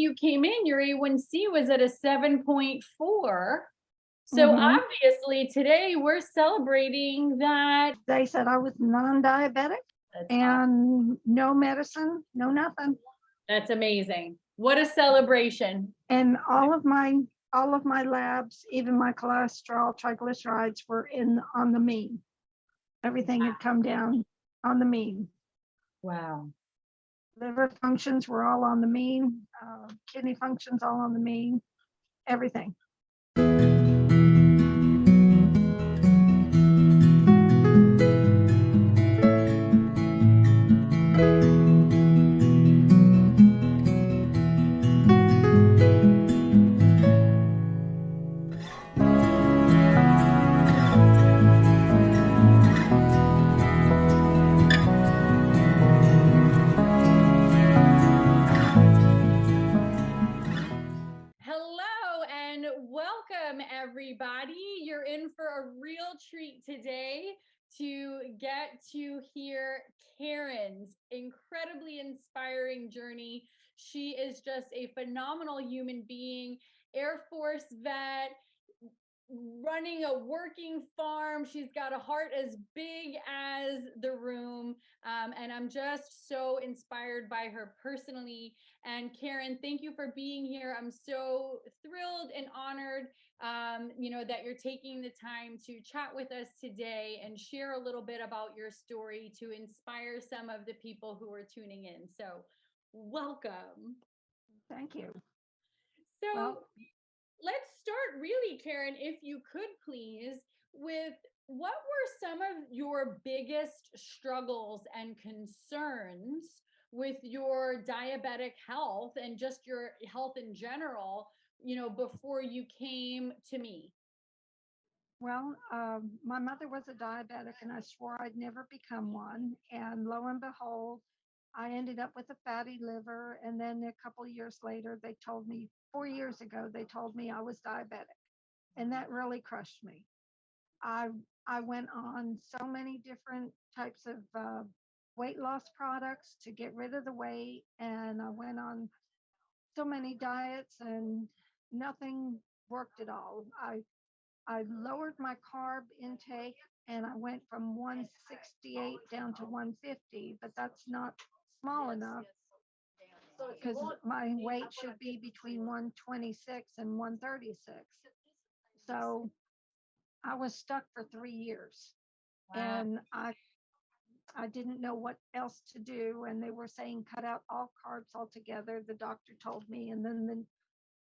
you came in, your A1C was at a 7.4. So Mhm. obviously today we're celebrating that. They said I was non-diabetic That's awesome. and no medicine, no nothing. That's amazing. What a celebration. And all of my labs, even my cholesterol, triglycerides were on the mean. Everything had come down on the mean. Wow. Liver functions were all on the mean. Kidney functions all on the mean. Everything. Hello and welcome, everybody. You're in for a real treat today to get to hear Karen's incredibly inspiring journey. She is just a phenomenal human being, Air Force vet, running a working farm. She's got a heart as big as the room. And I'm just so inspired by her personally. And Karen, thank you for being here. I'm so thrilled and honored, that you're taking the time to chat with us today and share a little bit about your story to inspire some of the people who are tuning in. So welcome. Thank you. So Well, let's start really, Karen, if you could please, with what were some of your biggest struggles and concerns with your diabetic health and just your health in general, before you came to me? my mother was a diabetic, and I swore I'd never become one. And lo and behold, I ended up with a fatty liver. And then a couple of years later, they told me 4 years ago, they told me I was diabetic. And that really crushed me. I I went on so many different types of weight loss products to get rid of the weight, and I went on so many diets, and nothing worked at all. I lowered my carb intake, and I went from 168 down to 150, but that's not small enough because my weight should be between 126 and 136. So I was stuck for 3 years, Wow. and I didn't know what else to do. And they were saying cut out all carbs altogether. The doctor told me, and then the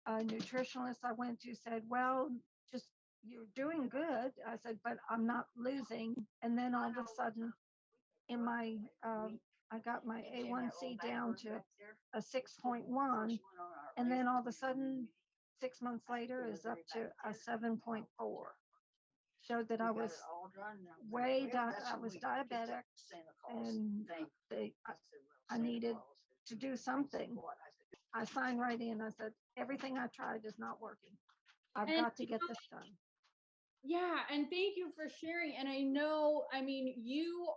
nutritionist I went to said, well, just you're doing good. I said, but I'm not losing. And then all of a sudden, in my, I got my A1C down to a 6.1. And then all of a sudden, 6 months later, is up to a 7.4. Showed that I was I was diabetic, and I needed to do something. I signed right in. I said, everything I tried is not working. I've And got to get this done. yeah, and thank you for sharing. And I know, I mean, you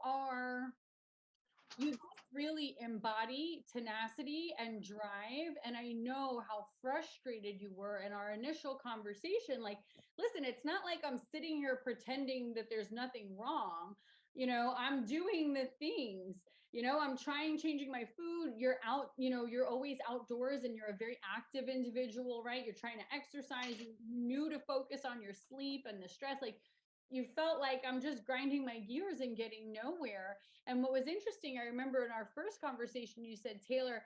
just really embody tenacity and drive. And I know how frustrated you were in our initial conversation. Like, listen, it's not like I'm sitting here pretending that there's nothing wrong. I'm doing the things. I'm changing my food. You're out, you're always outdoors and you're a very active individual, right? You're trying to exercise. You knew to focus on your sleep and the stress. Like, you felt like I'm just grinding my gears and getting nowhere. And what was interesting, I remember in our first conversation, you said, Taylor,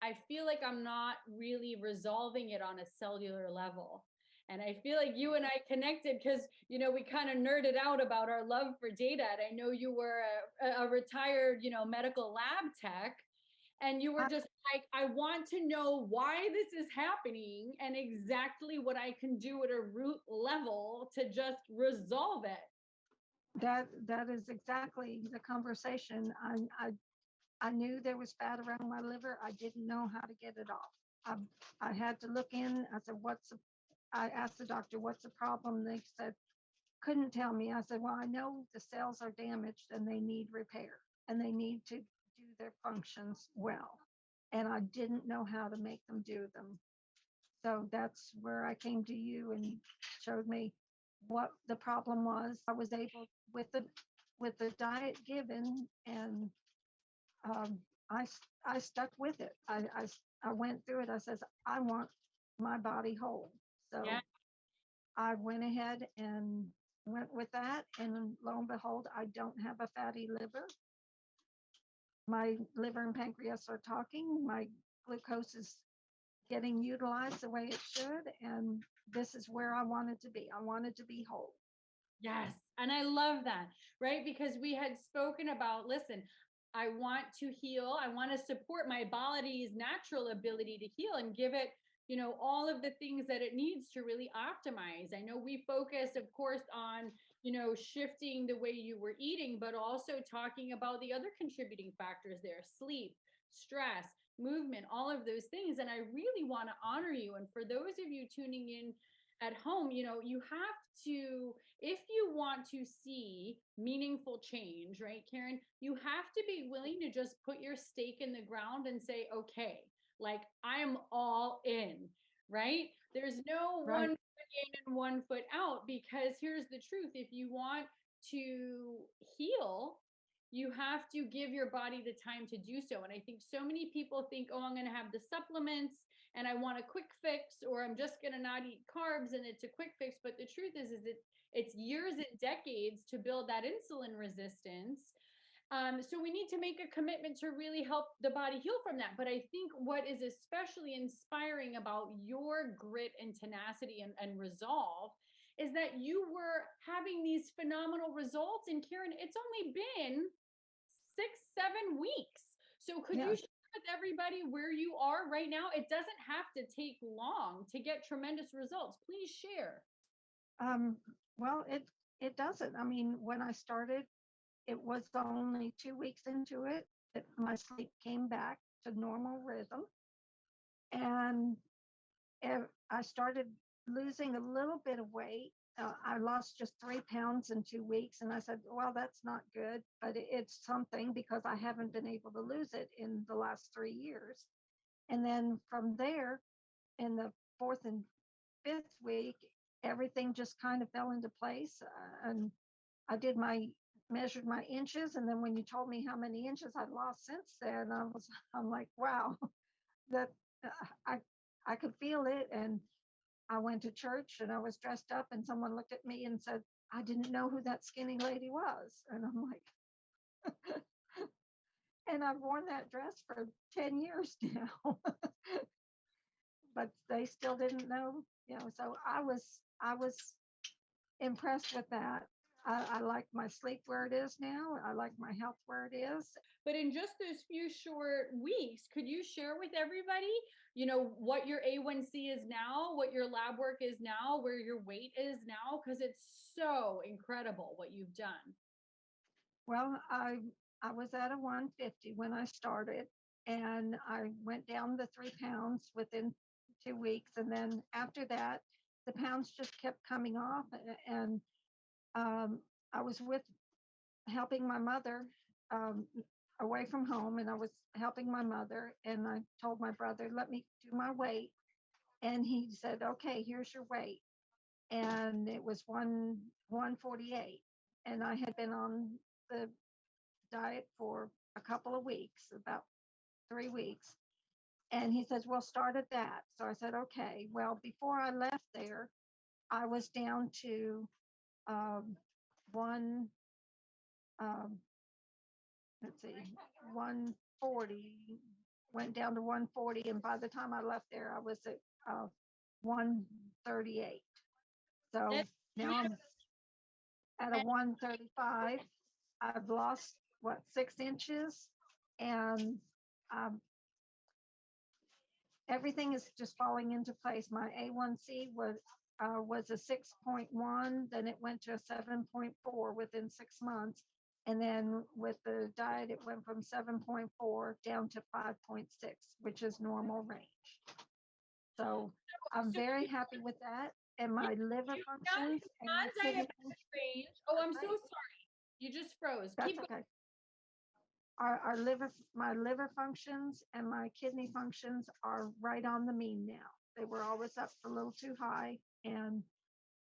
I feel like I'm not really resolving it on a cellular level. And I feel like you and I connected because, we kind of nerded out about our love for data. And I know you were a retired, medical lab tech. And you were I, just like, I want to know why this is happening and exactly what I can do at a root level to just resolve it. that is exactly the conversation. I knew there was fat around my liver. I didn't know how to get it off. I had to look in. I said, I asked the doctor, what's the problem? They said, couldn't tell me. I said, well, I know the cells are damaged and they need repair and they need to do their functions well. and I didn't know how to make them do them. So that's where I came to you and showed me what the problem was. I was able with the diet given, and um, I stuck with it. I went through it. I says I want my body whole. Yeah. So I went ahead and went with that, and lo and behold, I don't have a fatty liver. My liver and pancreas are talking. My glucose is getting utilized the way it should, and this is where I wanted to be. I wanted to be whole. Yes. And I love that, right? Because we had spoken about, listen, I want to heal. I want to support my body's natural ability to heal and give it, all of the things that it needs to really optimize. I know we focused, of course, on, shifting the way you were eating, but also talking about the other contributing factors there: sleep, stress, movement, all of those things. And I really want to honor you. And for those of you tuning in at home, you have to, if you want to see meaningful change, right, Karen, you have to be willing to just put your stake in the ground and say, okay, like I'm all in, right? There's no one Right. foot in and one foot out, because here's the truth. If you want to heal, you have to give your body the time to do so. And I think so many people think, oh, I'm going to have the supplements and I want a quick fix, or I'm just going to not eat carbs and it's a quick fix. But the truth is it's years and decades to build that insulin resistance. So we need to make a commitment to really help the body heal from that. But I think what is especially inspiring about your grit and tenacity and resolve is that you were having these phenomenal results. And Karen, it's only been 6, 7 weeks. So could you Yes. share with everybody where you are right now? It doesn't have to take long to get tremendous results. Please share. Um, well, it doesn't. I mean, when I started, it was only 2 weeks into it that my sleep came back to normal rhythm, and I started losing a little bit of weight. I lost just 3 pounds in 2 weeks, and I said, "Well, that's not good, but it's something because I haven't been able to lose it in the last 3 years." And then from there, in the fourth and fifth week, everything just kind of fell into place. And I did measured my inches, and then when you told me how many inches I'd lost since then, I'm like, wow, that uh, I I could feel it. And I went to church and I was dressed up, and someone looked at me and said, "I didn't know who that skinny lady was." And I'm like, and I've worn that dress for 10 years now, but they still didn't know. So I was impressed with that. I like my sleep where it is now. I like my health where it is. But in just those few short weeks, could you share with everybody, what your A1C is now, what your lab work is now, where your weight is now? Because it's so incredible what you've done. Well, I was at a 150 when I started, and I went down the 3 pounds within 2 weeks, and then after that, the pounds just kept coming off, and um, I was with helping my mother um, away from home, and I was helping my mother, and I told my brother, "Let me do my weight," and he said, "Okay, here's your weight," and it was 148, and I had been on the diet for a couple of weeks, about 3 weeks. And he says, "Well, start at that." So I said, "Okay." Well, before I left there, I was down to um, one, um, let's see, 140, went down to 140. And by the time I left there, I was at 138. So now I'm at a 135. I've lost, what, 6 inches? And um, everything is just falling into place. My A1C was a 6.1, then it went to a 7.4 within 6 months. And then with the diet, it went from 7.4 down to 5.6, which is normal range. So I'm So very happy with that. And my liver functions and my kidney non-diabetic range. Oh, I'm so great. sorry. You just froze. That's Keep going. okay. my liver functions and my kidney functions are right on the mean now. They were always up a little too high, and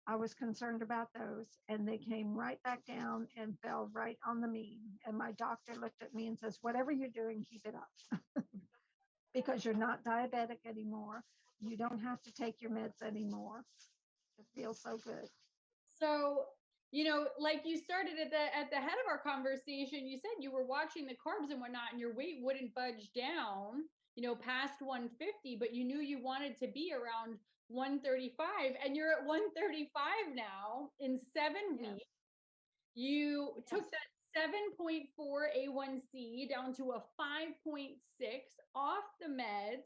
I was concerned about those, and they came right back down and fell right on the mean. And my doctor looked at me and says, "Whatever you're doing, keep it up because you're not diabetic anymore. You don't have to take your meds anymore. It feels so good." So, like you started at the head of our conversation, you said you were watching the carbs and whatnot, and your weight wouldn't budge down, past 150, but you knew you wanted to be around 135, and you're at 135 now in 7 weeks. Yes. You took Yes. that 7.4 A1C down to a 5.6 off the meds,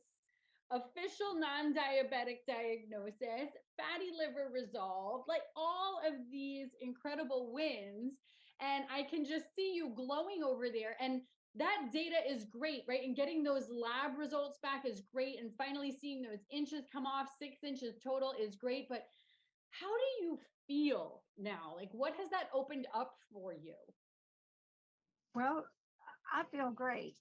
official non-diabetic diagnosis, fatty liver resolved, like all of these incredible wins. And I can just see you glowing over there. And that data is great, right? And getting those lab results back is great. And finally seeing those inches come off, 6 inches total, is great. But how do you feel now? Like, what has that opened up for you? Well, I feel great.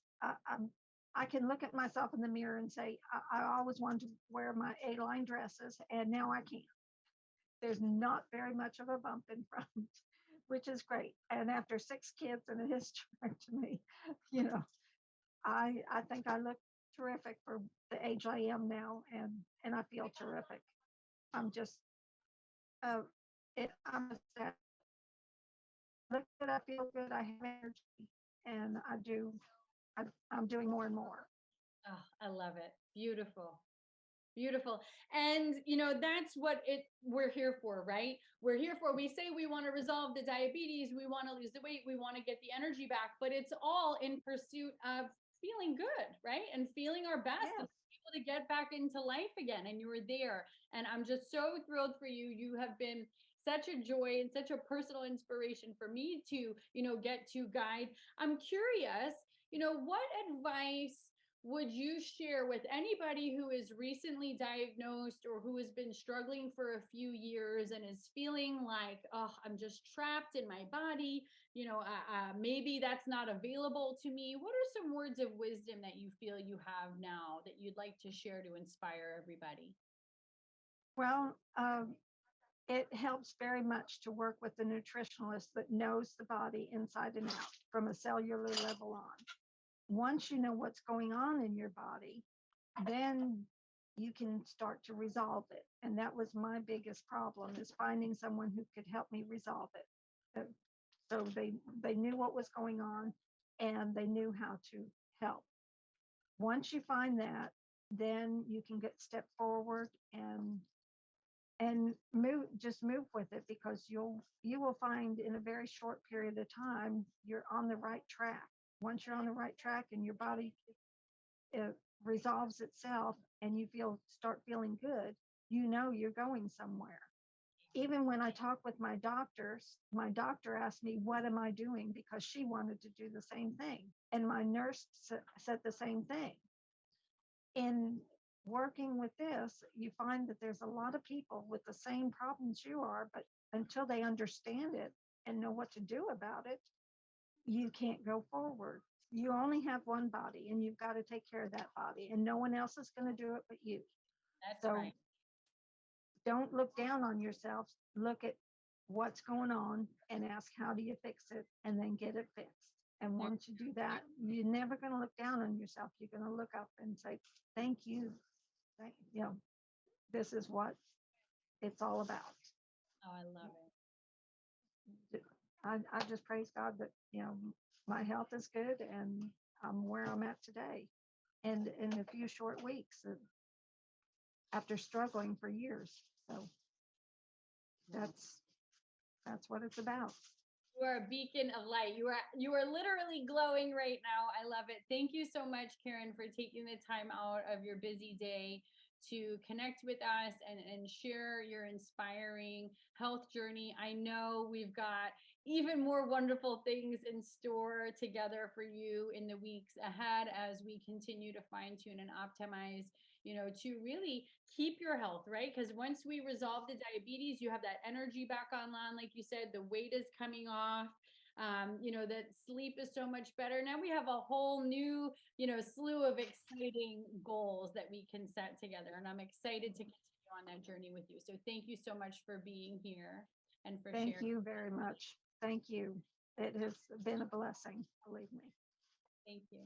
I can look at myself in the mirror and say, I always wanted to wear my A-line dresses, and now I can. There's not very much of a bump in front, which is great. And after 6 kids and a hysterectomy, you know, I think I look terrific for the age I am now, and I feel terrific. I'm just uh, I'm a look good, I feel good, I have energy, and I'm doing more and more. Oh, I love it. Beautiful. Beautiful. And that's what we're here for, right? We're here for, we say we want to resolve the diabetes, we want to lose the weight, we want to get the energy back, but it's all in pursuit of feeling good, right? And feeling our best and Yes. able to get back into life again. And you were there. And I'm just so thrilled for you. You have been such a joy and such a personal inspiration for me to, get to guide. I'm curious, what advice would you share with anybody who is recently diagnosed or who has been struggling for a few years and is feeling like, oh, I'm just trapped in my body? Maybe that's not available to me. What are some words of wisdom that you feel you have now that you'd like to share to inspire everybody? Well, it helps very much to work with a nutritionalist that knows the body inside and out from a cellular level on. Once you know what's going on in your body, then you can start to resolve it. And that was my biggest problem, is finding someone who could help me resolve it. So they knew what was going on, and they knew how to help. Once you find that, then you can get step forward and move with it, because you will find in a very short period of time you're on the right track. Once you're on the right track and your body it resolves itself and you start feeling good, you're going somewhere. Even when I talk with my doctors, my doctor asked me, "What am I doing?" Because she wanted to do the same thing. And my nurse said the same thing. In working with this, you find that there's a lot of people with the same problems you are, but until they understand it and know what to do about it, you can't go forward. You only have one body, and you've got to take care of that body, and no one else is going to do it but you. That's So right. don't look down on yourself. Look at what's going on and ask, how do you fix it? And then get it fixed. And There- once you do that, you're never going to look down on yourself. You're going to look up and say, "Thank you. This is what it's all about." Oh, I love it. I just praise God that, my health is good, and I'm where I'm at today. And in a few short weeks, after struggling for years. So that's what it's about. You are a beacon of light. You are literally glowing right now. I love it. Thank you so much, Karen, for taking the time out of your busy day to connect with us and share your inspiring health journey. I know we've got even more wonderful things in store together for you in the weeks ahead as we continue to fine tune and optimize, to really keep your health, right? Because once we resolve the diabetes, you have that energy back online. Like you said, the weight is coming off. that sleep is so much better. Now we have a whole new, slew of exciting goals that we can set together. And I'm excited to continue on that journey with you. So thank you so much for being here and for Thank sharing. you very much. Thank you. It has been a blessing, believe me. Thank you.